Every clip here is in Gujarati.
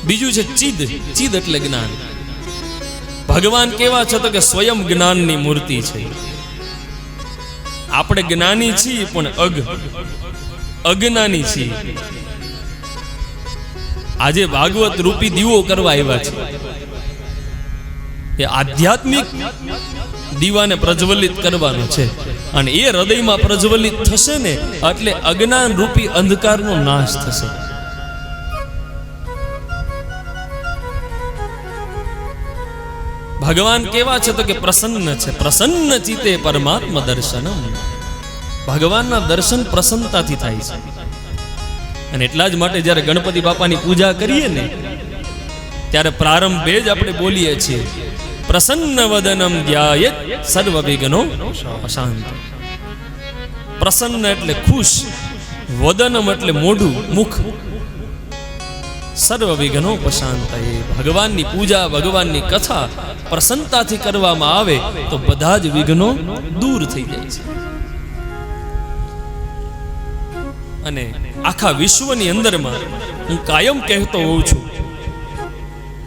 બીજું છે ચિદ. ચિદ એટલે જ્ઞાન. ભગવાન કેવા છે તો કે સ્વયં જ્ઞાનની મૂર્તિ છે. આપણે જ્ઞાની છીએ પણ અજ્ઞાની છીએ. આજે ભાગવત રૂપી દીવો કરવા આવ્યા છે. એ આધ્યાત્મિક દીવાને પ્રજ્વલિત કરવાનો છે અને એ હૃદયમાં પ્રજ્વલિત થશે ને એટલે અજ્ઞાન રૂપી અંધકારનો નાશ થશે. ભગવાન કેવા છે તો કે પ્રસન્ન છે. પ્રસન્ન ચિતે પરમાત્મા દર્શનમ. ભગવાનના દર્શન પ્રસન્નતાથી થાય છે. અને એટલા જ માટે જ્યારે ગણપતિ બાપાની પૂજા કરીએ ને ત્યારે પ્રારંભે જ આપણે બોલીએ છીએ પ્રસન્ન વદનમ ધ્યાયેત સર્વ વિઘ્નો શાંત. પ્રસન્ન એટલે ખુશ, વદનમ એટલે મોઢું, મુખ, સર્વ વિઘ્નો શાંત. ભગવાનની પૂજા, ભગવાનની કથા પ્રસન્નતાથી કરવામાં આવે તો બધા જ વિઘ્નો દૂર થઈ જાય છે. અને આખા વિશ્વની અંદરમાં હું કાયમ કહેતો હોઉં છું,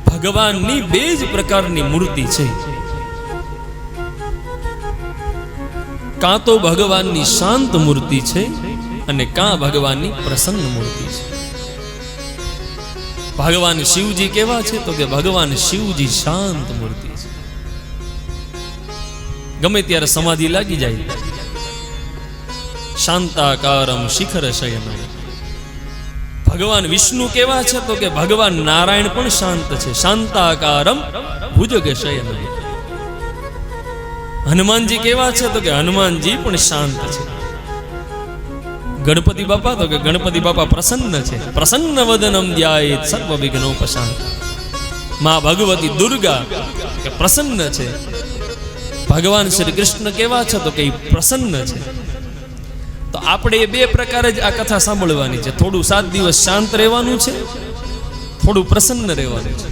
ભગવાનની બે જ પ્રકારની મૂર્તિ છે. કાં તો ભગવાનની શાંત મૂર્તિ છે અને કાં ભગવાનની પ્રસન્ન મૂર્તિ છે. ભગવાન શિવજી કેવા છે તો કે ભગવાન શિવજી શાંત મૂર્તિ છે. ગમે ત્યારે સમાધિ લાગી જાય. શાંતાકારમ શિખર શયનમ. ભગવાન વિષ્ણુ કેવા છે તો કે ભગવાન નારાયણ પણ શાંત છે. શાંતાકારમ ભુજગ શયનમ. હનુમાનજી કેવા છે તો કે હનુમાનજી પણ શાંત છે. ગણપતિ બાપા તો કે ગણપતિ બાપા પ્રસન્ન છે. પ્રસન્ન વદનમ ધ્યાયેત સર્વ વિઘ્નો શાંત. માં ભગવતી દુર્ગા કે પ્રસન્ન છે. ભગવાન શ્રી કૃષ્ણ કેવા છે તો કે પ્રસન્ન છે. તો આપણે એ બે પ્રકારે જ આ કથા સાંભળવાની છે. થોડું 7 દિવસ શાંત રહેવાનું છે, થોડું પ્રસન્ન રહેવાનું છે.